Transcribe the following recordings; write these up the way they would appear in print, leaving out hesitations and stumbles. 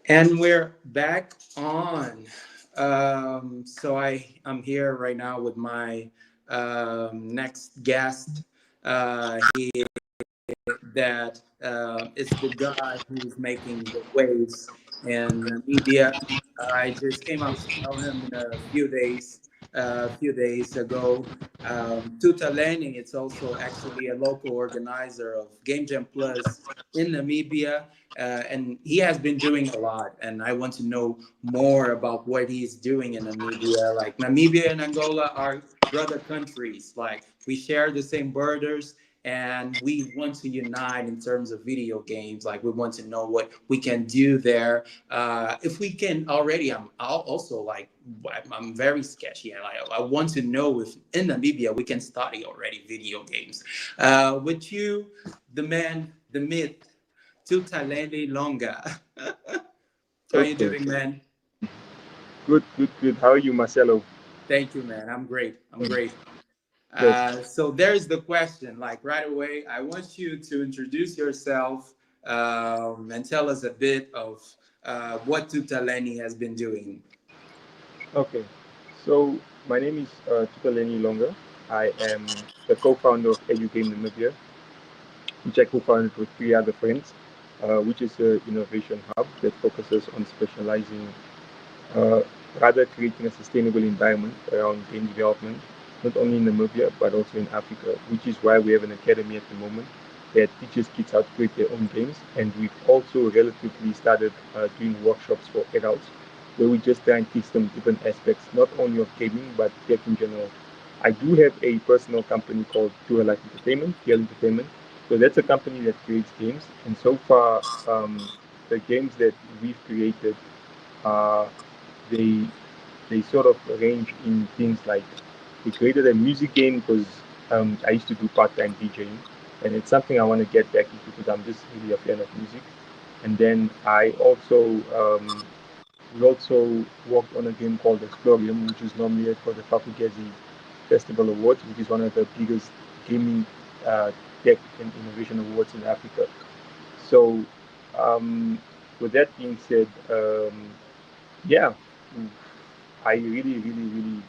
And we're back on. I'm here right now with my next guest. He that is the guy who's making the waves in Namibia. I just came out to know him in a few days ago. Tutaleni, it's also actually a local organizer of Game Jam Plus in Namibia, and he has been doing a lot. And I want to know more about what he's doing in Namibia. Like Namibia and Angola are brother countries. Like we share the same borders and we want to unite in terms of video games. Like we want to know what we can do there. If we can already, I'll also like I'm very sketchy, and I want to know if in Namibia we can study already video games. With you, the man, the myth, Tutaleni Ilonga. How you Okay, doing, man? good, good, good. How are you, Marcelo? Thank you, man. I'm great. I'm great. Yes. So there's the question. Like right away, I want you to introduce yourself and tell us a bit of what Tutaleni has been doing. Okay. So my name is Tutaleni Ilonga. I am the co-founder of EduGame Namibia, which I co-founded with three other friends, which is an innovation hub that focuses on specializing, uh, rather creating a sustainable environment around game development, not only in Namibia but also in Africa. Which is why we have an academy at the moment that teaches kids how to create their own games, and we've also relatively started doing workshops for adults where we just try and teach them different aspects, not only of gaming but tech in general. I do have a personal company called Pure Life Entertainment, PL Entertainment. So that's a company that creates games, and so far, the games that we've created, uh, they they sort of range in things like we created a music game because I used to do part-time DJing, and it's something I want to get back into because I'm just really a fan of music. And then we also worked on a game called Explorium, which is nominated for the Fakugezi Festival Awards, which is one of the biggest gaming uh, tech and innovation awards in Africa. So, um, with that being said, yeah, I really, really, really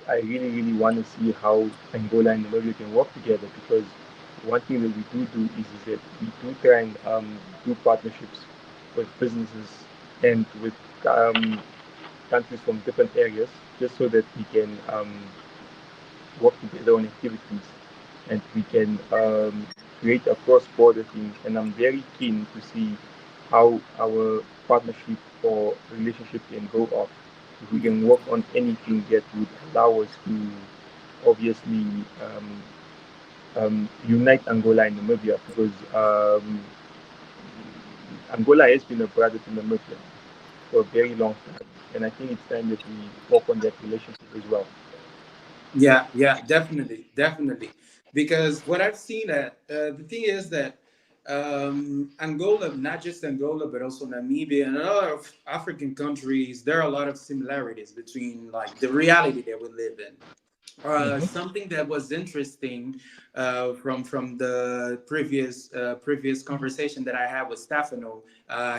I really want to see how Angola and Namibia can work together, because one thing that we do is that we do try and do partnerships with businesses and with um, countries from different areas, just so that we can work together on activities and we can create a cross-border thing. And I'm very keen to see how our partnership or relationship can go off. If we can work on anything that would allow us to obviously unite Angola and Namibia, because Angola has been a brother to Namibia for a very long time. And I think it's time that we work on that relationship as well. Yeah, yeah, definitely, definitely. Because what I've seen, the thing is that Angola, not just Angola, but also Namibia and a lot of African countries, there are a lot of similarities between like the reality that we live in. Something that was interesting from the previous conversation that I had with Stefano,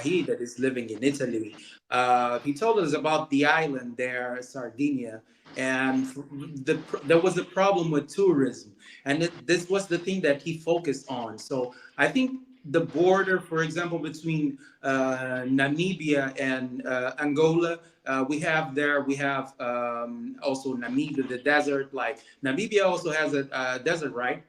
he that is living in Italy. He told us about the island there, Sardinia, and there was a problem with tourism, and this was the thing that he focused on. So I think the border, for example, between Namibia and Angola, we have also Namibia, the desert. Like Namibia also has a desert, right?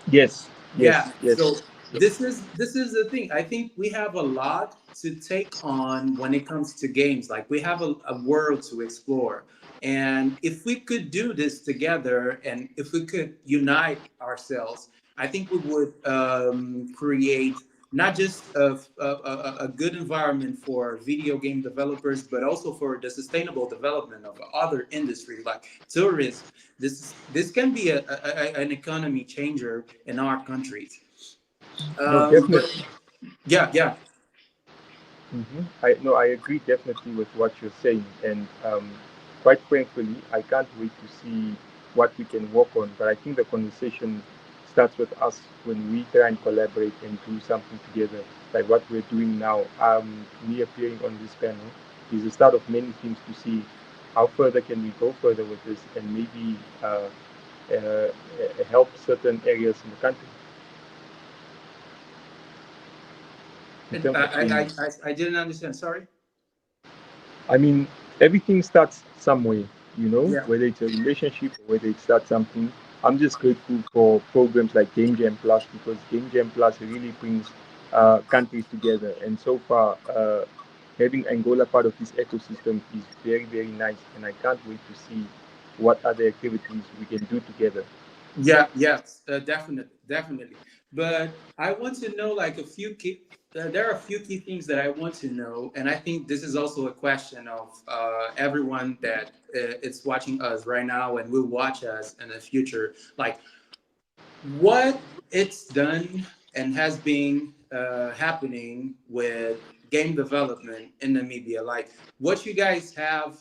Yes, Yeah. yes, yes. So this is the thing. I think we have a lot to take on when it comes to games. Like we have a world to explore. And if we could do this together, and if we could unite ourselves, I think we would create not just a good environment for video game developers, but also for the sustainable development of other industries like tourism. This can be an economy changer in our countries. No, But definitely. yeah, yeah, I no, I agree definitely with what you're saying, and quite frankly, I can't wait to see what we can work on. But I think the conversation starts with us when we try and collaborate and do something together, like what we're doing now. Me appearing on this panel is the start of many things to see how further can we go further with this, and maybe help certain areas in the country in And terms of gaming. I didn't understand. Sorry. I mean, everything starts somewhere, Yeah. whether it's a relationship or whether it starts something. I'm just grateful for programs like Game Jam Plus, because Game Jam Plus really brings countries together. And so far, having Angola part of this ecosystem is very, very nice. And I can't wait to see what other activities we can do together. Yeah, yes, definitely, definitely. But I want to know like a few key. There are a few key things that I want to know, and I think this is also a question of everyone that is watching us right now and will watch us in the future. Like, what it's done and has been happening with game development in Namibia. Like what you guys have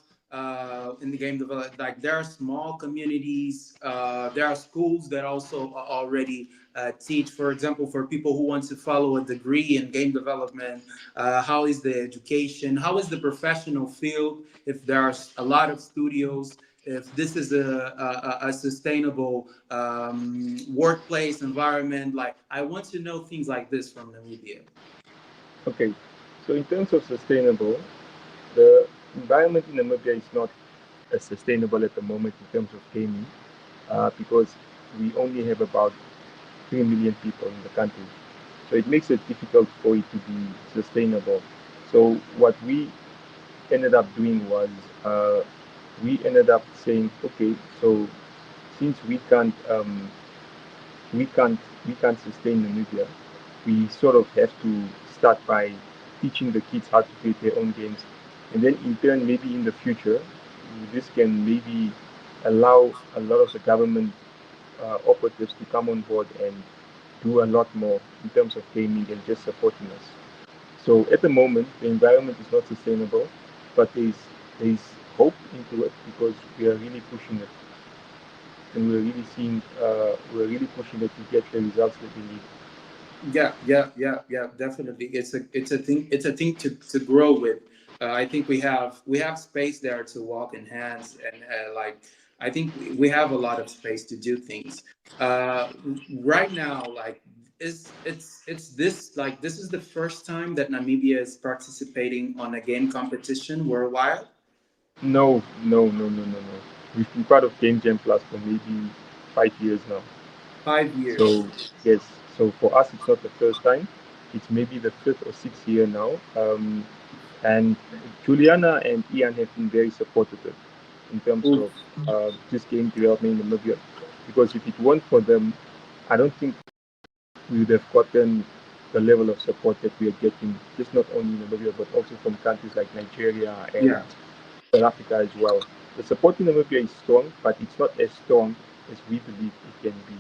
in the game development, like there are small communities, there are schools that also already teach, for example, for people who want to follow a degree in game development, how is the education, how is the professional field, if there are a lot of studios, if this is a sustainable workplace environment. Like, I want to know things like this from Namibia. Okay, so in terms of sustainable, the environment in Namibia is not as sustainable at the moment in terms of gaming, because we only have about 3 million people in the country. So it makes it difficult for it to be sustainable. So what we ended up doing was, we ended up saying, okay, so since we can't we can't sustain Namibia, we sort of have to start by teaching the kids how to create their own games, and then in turn maybe in the future this can maybe allow a lot of the government operatives to come on board and do a lot more in terms of gaming and just supporting us. So at the moment the environment is not sustainable, but there's hope into it because we are really pushing it, and we're really pushing it to get the results that we need. Yeah, definitely. It's a thing to grow with. I think we have space there to walk in hands, and like I think we have a lot of space to do things. Right now, like it's this like this is the first time that Namibia is participating on a game competition worldwide. No, no, no, no, no, no. We've been part of Game Jam Plus for maybe 5 years now. 5 years. So yes, so for us it's not the first time. It's maybe the fifth or sixth year now. And Juliana and Ian have been very supportive in terms Ooh, of this game development in Namibia. Because if it weren't for them, I don't think we would have gotten the level of support that we are getting, just not only in Namibia, but also from countries like Nigeria and yeah. South Africa as well. The support in Namibia is strong, but it's not as strong as we believe it can be.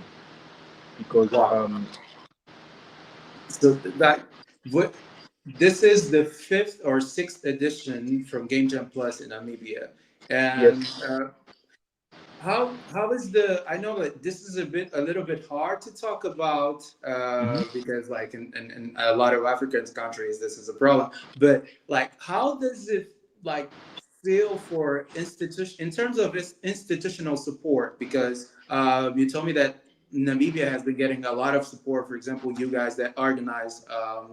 Because, Wow. So that what this is the fifth or sixth edition from Game Jam Plus in Namibia, yes, and how is the? I know that this is a little bit hard to talk about hmm because like in a lot of African countries this is a problem. But like, how does it like feel for institution in terms of its institutional support? Because you told me that Namibia has been getting a lot of support. For example, you guys that organize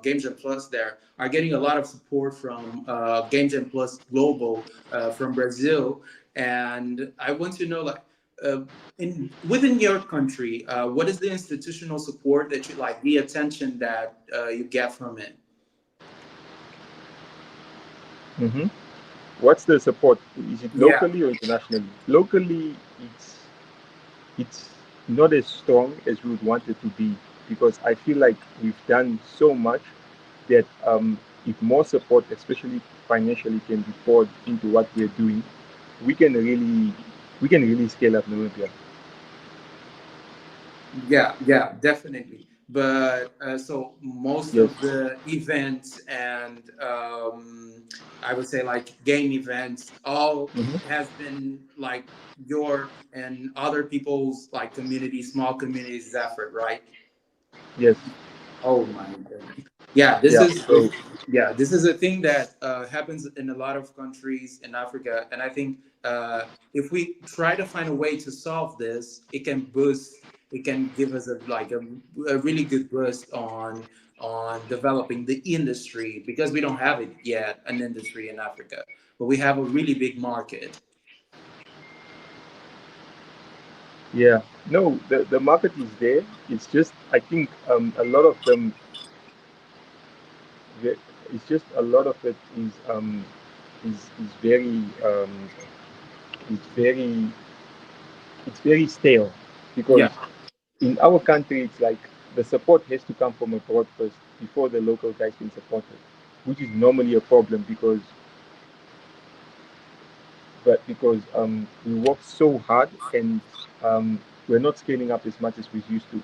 Game Jam Plus there are getting a lot of support from Game Jam Plus Global from Brazil, and I want to know, like, in within your country, what is the institutional support that you like, the attention that you get from it? hmm What's the support? Is it Yeah, locally or internationally? Locally, it's not as strong as we would want it to be, because I feel like we've done so much that, if more support, especially financially, can be poured into what we're doing, we can really we can really scale up Namibia. yeah, definitely. but so most Yes. of the events and I would say like game events all Mm-hmm. has been like your and other people's like community, small communities effort, right? Yes. Oh my goodness. Yeah, this Yeah. is So yeah, this is a thing that happens in a lot of countries in Africa, and I think if we try to find a way to solve this, it can boost. It can give us a really good boost on developing the industry because we don't have it yet, an industry in Africa, but we have a really big market. yeah, no, the market is there. It's just I think a lot of them. It's just a lot of it is very it's very it's very stale because Yeah. in our country it's like the support has to come from abroad first before the local guys can support it, which is normally a problem because we work so hard and we're not scaling up as much as we used to.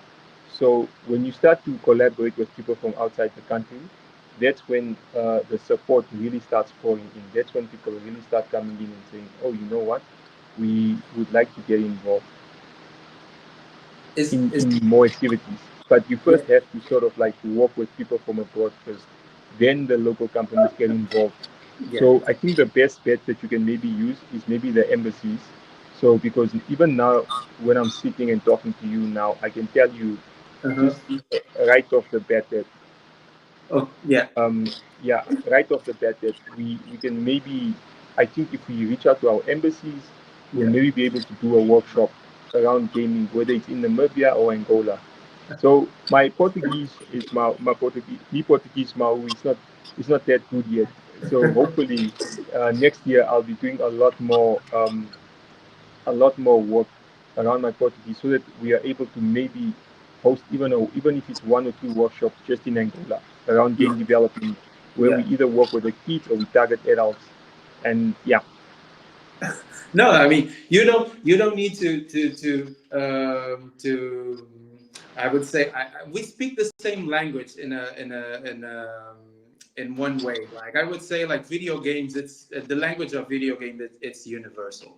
So when you start to collaborate with people from outside the country, that's when the support really starts pouring in. That's when people really start coming in and saying, "Oh, you know what? We would like to get involved Is in more activities." But you yeah. first have to sort of like work with people from abroad first. Then the local companies get involved. Yeah. So I think the best bet that you can maybe use is maybe the embassies. So because even now, when I'm sitting and talking to you now, I can tell you Uh-huh. just right off the bat that Oh yeah. um, yeah, right off the bat that we can maybe, I think if we reach out to our embassies, we'll Yeah. maybe be able to do a workshop around gaming, whether it's in Namibia or Angola. So my Portuguese is my Portuguese, me Portuguese Mau is not that good yet. So hopefully next year I'll be doing a lot more work around my Portuguese so that we are able to maybe host even if it's one or two workshops just in Angola around Yeah. game development, where we Yeah. either work with the kids or we target adults. And yeah, No, I mean you don't need to I would say we speak the same language in one way. Like I would say like video games, it's the language of video game. It's universal.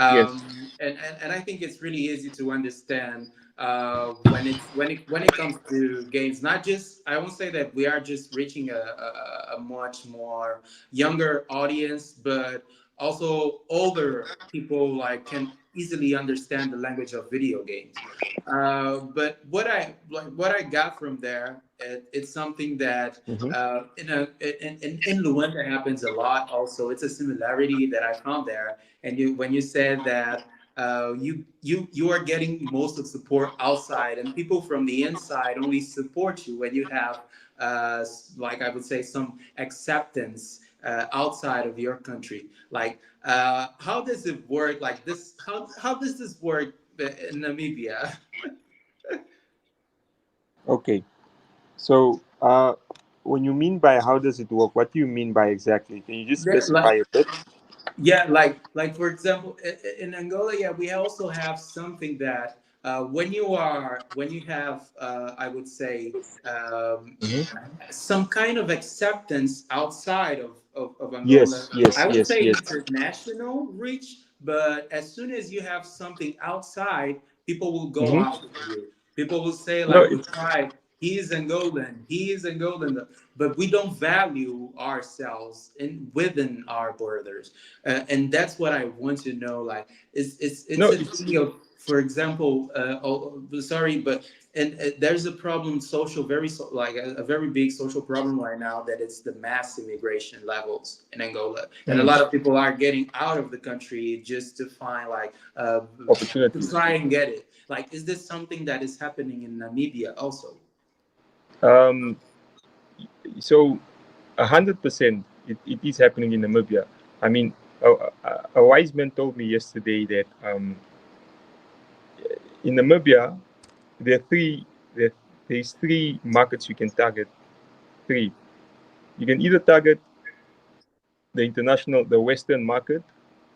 yes, And I think it's really easy to understand when it comes to games. Not just I won't say that we are just reaching a much more younger audience, but also older people like can easily understand the language of video games. But what I got from there, it's something that hmm in Luanda happens a lot. Also, it's a similarity that I found there. And when you said that you are getting most of support outside, and people from the inside only support you when you have like I would say some acceptance outside of your country. Like how does it work? Like this, how does this work in Namibia? okay. So when you mean by how does it work, what do you mean by exactly? Can you just Like specify a bit? yeah, like for example, in Angola, yeah, we also have something that when you have I would say hmm some kind of acceptance outside of Angola. Yes, yes, I would yes, say yes. international reach, but as soon as you have something outside, people will go hmm after you. People will say No, like, we tried. He is Angolan. He is Angolan, but we don't value ourselves in within our borders, and that's what I want to know. Like, it's no, a it's thing of, for example, sorry, but and there's a problem social like a very big social problem right now, that it's the mass immigration levels in Angola, and a mm, lot of people are getting out of the country just to find like to opportunities. try and get it. Like, is this something that is happening in Namibia also? Um, so 100%, it is happening in Namibia. I mean, a wise man told me yesterday that in Namibia there are there, there's three markets you can target. Three. You can either target the Western market,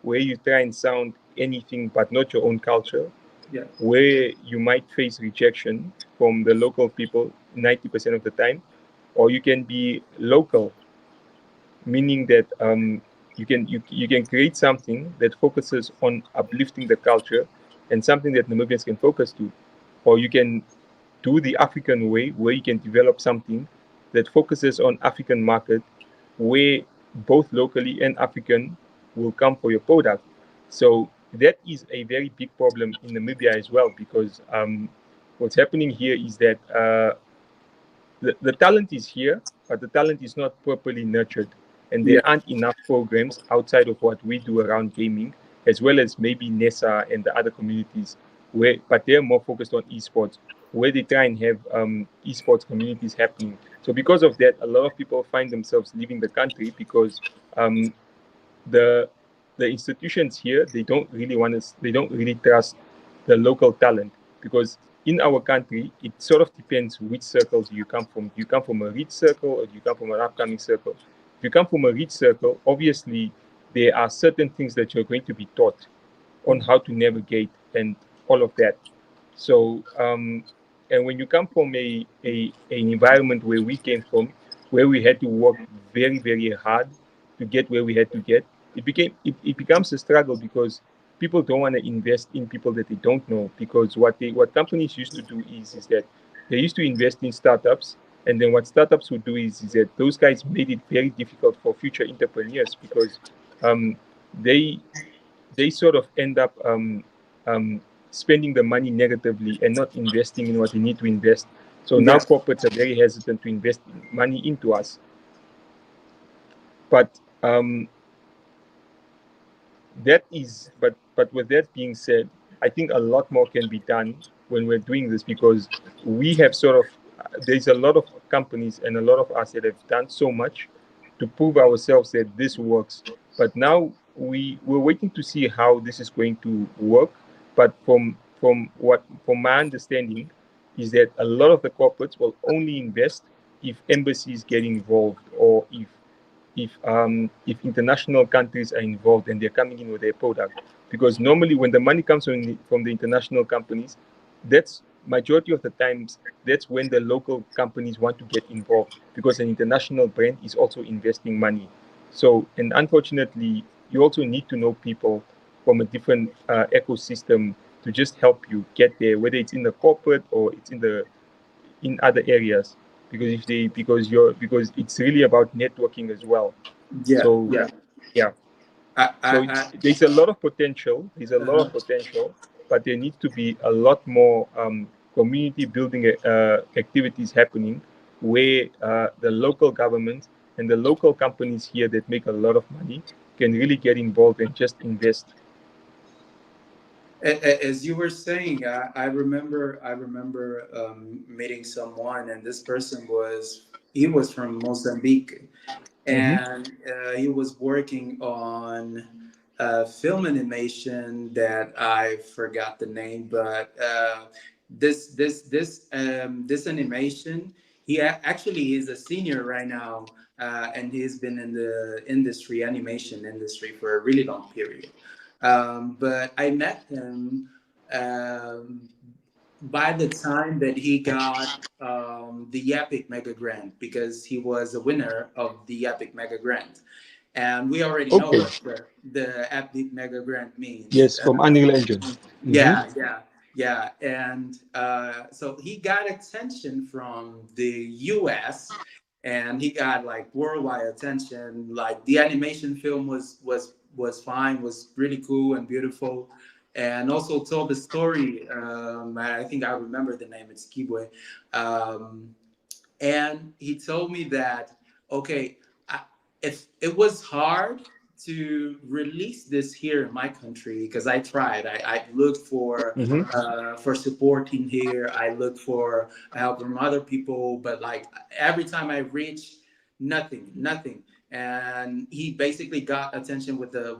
where you try and sound anything but not your own culture. Yeah. where you might face rejection from the local people 90% of the time, or you can be local, meaning that you can create something that focuses on uplifting the culture and something that Namibians can focus to, or you can do the African way, where you can develop something that focuses on African market, where both locally and African will come for your product. So that is a very big problem in Namibia as well, because what's happening here is that the talent is here, but the talent is not properly nurtured. And Yeah. there aren't enough programs outside of what we do around gaming, as well as maybe NESA and the other communities, but they're more focused on esports, where they try and have esports communities happening. So because of that, a lot of people find themselves leaving the country because um, the the institutions here, they don't really trust the local talent, because in our country it sort of depends which circles you come from. Do you come from a rich circle, or do you come from an upcoming circle? If you come from a rich circle, obviously there are certain things that you're going to be taught on how to navigate and all of that. So, and when you come from an environment where we came from, where we had to work very, very hard to get where we had to get, it becomes a struggle, because people don't want to invest in people that they don't know. Because what companies used to do is that they used to invest in startups, and then what startups would do is that those guys made it very difficult for future entrepreneurs, because um, they they sort of end up spending the money negatively and not investing in what they need to invest. So now Yeah. corporates are very hesitant to invest money into us. But but with that being said, I think a lot more can be done when we're doing this, because we have sort of there's a lot of companies and a lot of us that have done so much to prove ourselves that this works. But now we're waiting to see how this is going to work. But from my understanding is that a lot of the corporates will only invest if embassies get involved, or if international countries are involved and they're coming in with their product. Because normally when the money comes from the international companies, that's majority of the times that's when the local companies want to get involved, because an international brand is also investing money. So, and unfortunately, you also need to know people from a different ecosystem to just help you get there, whether it's in the corporate or it's in other areas, because if they because it's really about networking as well. Yeah. So Yeah. yeah, so I there's a lot of potential. There's a lot uh-huh. of potential, but there needs to be a lot more community building activities happening, where the local government and the local companies here that make a lot of money can really get involved and just invest. As you were saying, I remember meeting someone, and this person was from Mozambique, Mm-hmm. and he was working on a film animation that I forgot the name, but this animation, actually is a senior right now, and he's been in the animation industry for a really long period. But I met him um, by the time that he got the Epic Mega Grant, because he was a winner of the Epic Mega Grant. And we already know Okay. what the Epic Mega Grant means. Yes, from Unreal Engine. Mm-hmm. Yeah, yeah, yeah. And so he got attention from the US, and he got like worldwide attention. Like the animation film was fine, was really cool and beautiful, and also told the story. I think I remember the name. It's Kibwe. Um, and he told me that, okay, if it was hard to release this here in my country, because I tried. I looked Mm-hmm. for support in here. I looked for help from other people, but like every time I reached, nothing. And he basically got attention with the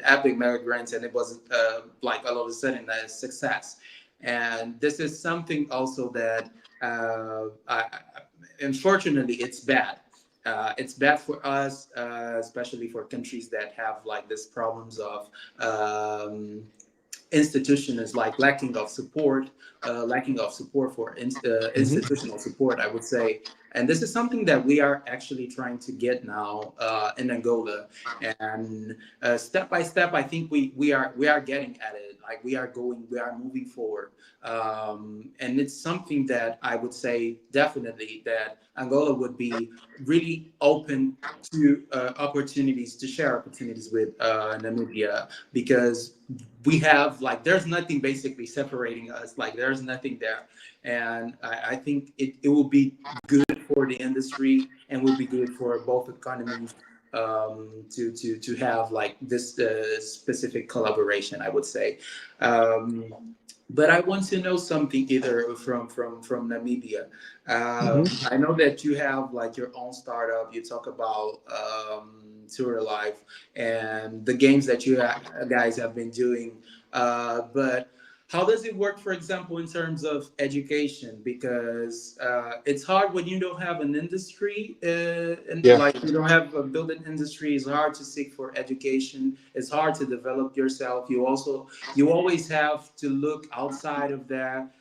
Epic Mega Grants, and it was like all of a sudden a success. And this is something also that unfortunately it's bad. It's bad for us, especially for countries that have like this problems of um, institution is like lacking of support for institutional support, I would say. And this is something that we are actually trying to get now in Angola. And step by step, I think we are getting at it. Like we are moving forward. And it's something that I would say definitely that Angola would be really open to opportunities to share opportunities with Namibia, because we have like there's nothing basically separating us. Like there's nothing there, and I think it will be good for the industry and will be good for both economies to have like this specific collaboration, I would say. But I want to know something either from Namibia. I know that you have like your own startup. You talk about Tour Life and the games that guys have been doing. But how does it work, for example, in terms of education? Because it's hard when you don't have an industry, and Yeah. like you don't have a building industry. It's hard to seek for education. It's hard to develop yourself. You always have to look outside of that.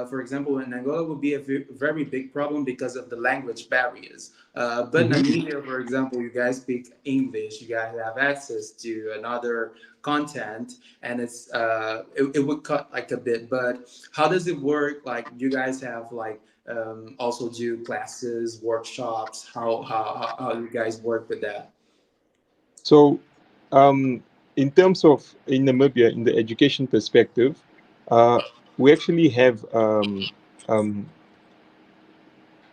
For example, in Angola would be a very big problem because of the language barriers. But Namibia, for example, you guys speak English. You guys have access to another content, and it would cut like a bit. But how does it work? Like, you guys have like also do classes, workshops. How you guys work with that? So, in terms of in Namibia, in the education perspective, we actually have um,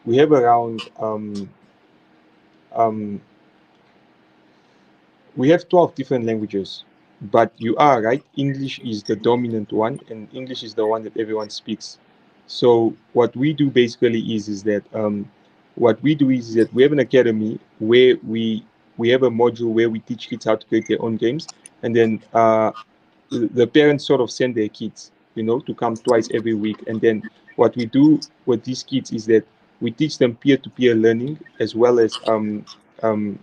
we have around um, we have 12 different languages, but you are right. English is the dominant one, and English is the one that everyone speaks. So what we do basically is that we have an academy where we have a module where we teach kids how to create their own games, and then the parents sort of send their kids, to come twice every week. And then what we do with these kids is that we teach them peer-to-peer learning, as well as um, um,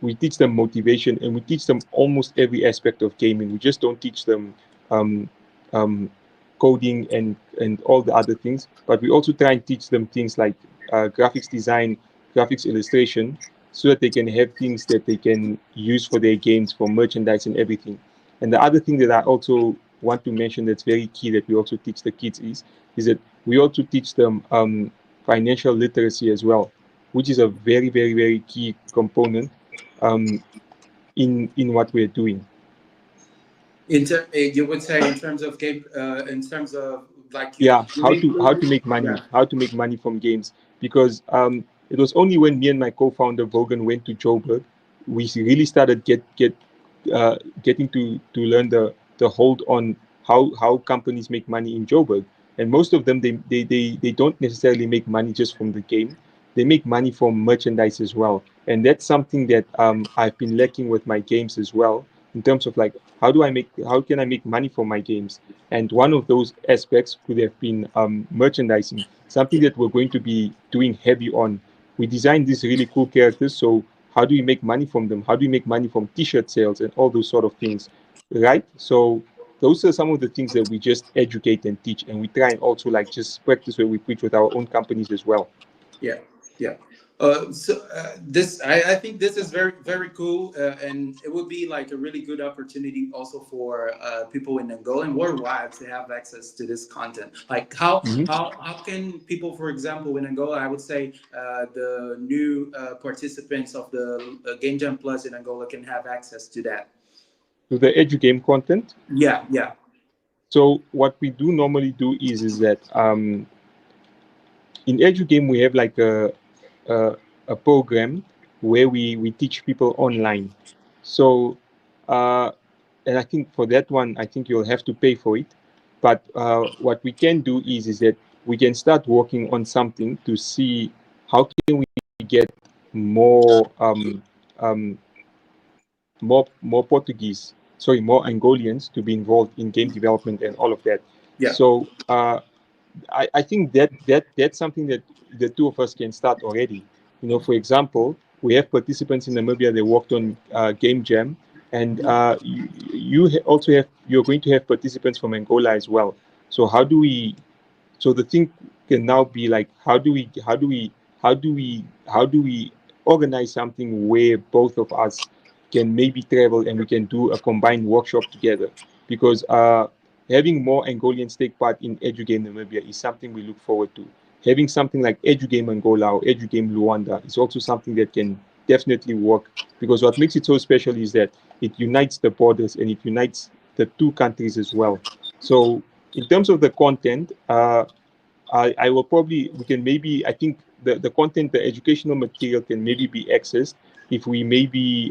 we teach them motivation, and we teach them almost every aspect of gaming. We just don't teach them um, um, coding and all the other things, but we also try and teach them things like graphics design, graphics illustration, so that they can have things that they can use for their games, for merchandise and everything. And the other thing that I also want to mention that's very key that we also teach the kids is that we also teach them financial literacy as well, which is a very, very, very key component um, in what we're doing. You would say in terms of game, in terms of like Yeah, you how to include, make money, yeah. how to make money from games. Because it was only when me and my co-founder Vogan went to Joburg, we really started getting to learn the hold on how companies make money in Joburg. And most of them, they don't necessarily make money just from the game. They make money from merchandise as well. And that's something that I've been lacking with my games as well, in terms of like how can I make money from my games. And one of those aspects could have been merchandising, something that we're going to be doing heavy on. We designed these really cool characters, so how do we make money from them? How do we make money from t-shirt sales and all those sort of things, right? So those are some of the things that we just educate and teach, and we try and also like just practice where we preach with our own companies as well. Yeah, yeah. This I think this is very cool, and it would be like a really good opportunity also for people in Angola and worldwide to have access to this content. Like how can people, for example, in Angola, I would say the new participants of the Game Jam Plus in Angola can have access to that. To the edu game content. Yeah, yeah, So what we do normally do is that in EduGame we have like a, a program where we teach people online. So and I think for that one, I think you'll have to pay for it. But what we can do is that we can start working on something to see how can we get more more Portuguese, sorry, more Angolians to be involved in game development and all of that. yeah. So I think that's something that the two of us can start already. For example, we have participants in Namibia that worked on Game Jam, and also you're going to have participants from Angola as well. So how do we so the thing can now be like, how do we organize something where both of us can maybe travel and we can do a combined workshop together? Because having more Angolians take part in EduGame Namibia is something we look forward to. Having something like EduGame Angola or EduGame Luanda is also something that can definitely work, because what makes it so special is that it unites the borders and it unites the two countries as well. So in terms of the content, I will probably, we can maybe, I think the content, the educational material can maybe be accessed if we maybe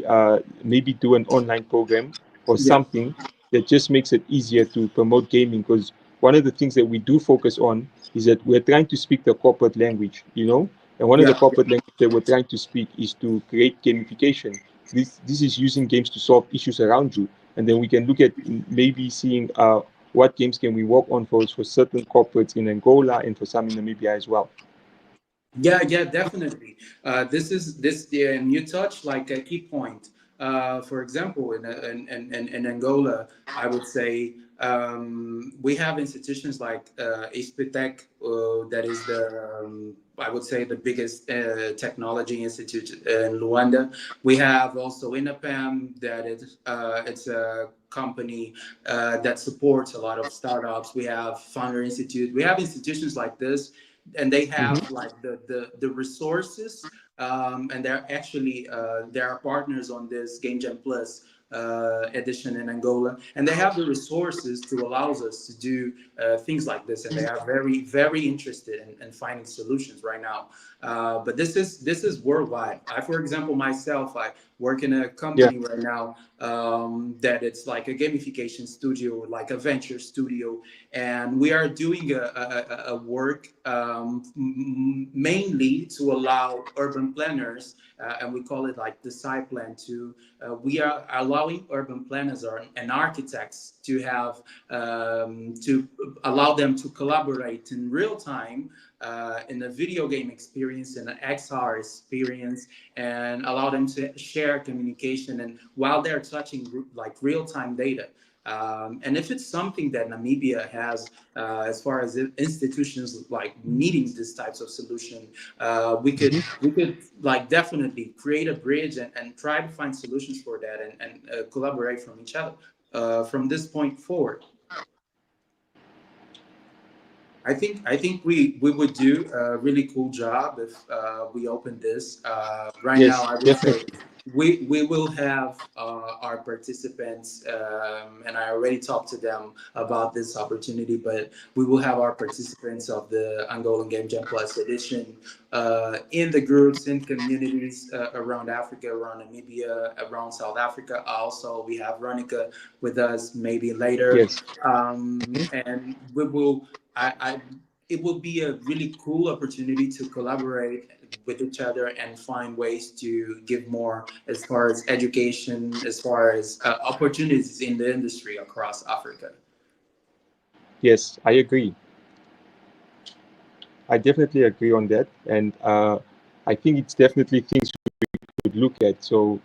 do an online program or Yeah, something that just makes it easier to promote gaming. Because one of the things that we do focus on is that we're trying to speak the corporate language, you know, and one of the yeah. corporate language that we're trying to speak is to create gamification. This is using games to solve issues around you, and then we can look at maybe seeing what games can we work on for certain corporates in Angola and for some in Namibia as well. Yeah, yeah, definitely. And you touch like a key point. For example, in Angola, I would say we have institutions like ISPTEC, that is I would say the biggest technology institute in Luanda. We have also INAPAM, that is it's a company that supports a lot of startups. We have Founder Institute. We have institutions like this, and they Mm-hmm. have like the resources, and they're actually there are partners on this Game Jam Plus edition in Angola, and they have the resources to allow us to do things like this, and they are very interested in finding solutions right now. But this is worldwide. I, for example, myself, I work in a Yeah. company right now that it's like a gamification studio, like a venture studio, and we are doing a work mainly to allow urban planners, and we call it like the site plan, to we are allowing urban planners and architects to have to allow them to collaborate in real time in a video game experience, in an XR experience, and allow them to share communication, and while they're touching like real time data. And if it's something that Namibia has, as far as institutions like needing these types of solution, Mm-hmm. we could like definitely create a bridge and try to find solutions for that, and collaborate from each other from this point forward. I think we would do a really cool job if we open this right now. Yes, I would say definitely. we will have our participants, and I already talked to them about this opportunity. But we will have our participants of the Angolan Game Jam Plus edition in the groups, in communities around Africa, around Namibia, around South Africa. Also, we have Ronica with us maybe later, Yes. and we will. I it will be a really cool opportunity to collaborate with each other and find ways to give more as far as education, as far as opportunities in the industry across Africa. Yes, I agree. I definitely agree on that, and I think it's definitely things we could look at. So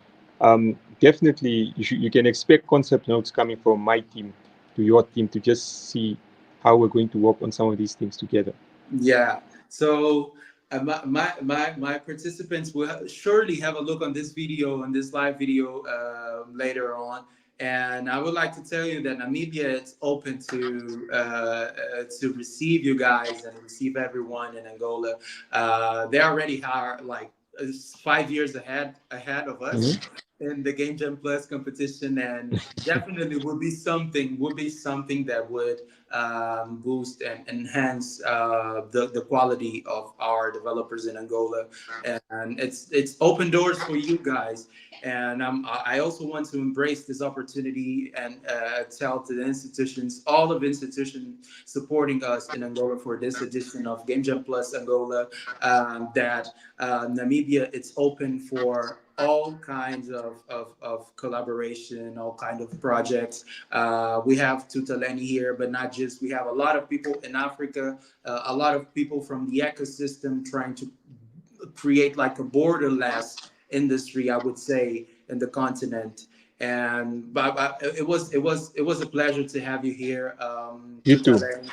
definitely, you can expect concept notes coming from my team to your team to just see how we're going to work on some of these things together. Yeah. So my participants will surely have a look on this video, on this live video later on. And I would like to tell you that Namibia is open to receive you guys and receive everyone in Angola. They already are like 5 years ahead of us Hmm. in the Game Jam Plus competition, and definitely would be something that would boost and enhance the quality of our developers in Angola. And it's open doors for you guys. And I also want to embrace this opportunity and tell to the institutions, all of institutions supporting us in Angola for this edition of Game Jam Plus Angola, that Namibia, it's open for all kinds of collaboration, all kinds of projects. We have Tutaleni here, but not just. We have a lot of people in Africa, a lot of people from the ecosystem trying to create like a borderless industry, I would say, in the continent. And but it was a pleasure to have you here, You too. Tutaleni.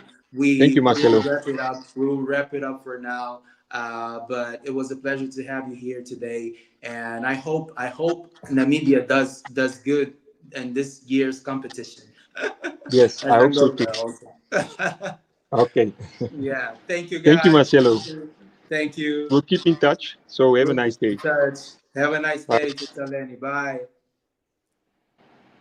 Thank you, We will Marcelo. wrap it up. We will wrap it up for now. But it was a pleasure to have you here today, and I hope Namibia does good in this year's competition, Yes, I as hope so too. Angola also. Okay. Yeah. Thank you, Thank you, guys. Marcelo. Thank you. Thank you. We'll keep in touch. So have a We'll nice keep in day. touch. Have a nice day, Bye. Tutaleni. Bye.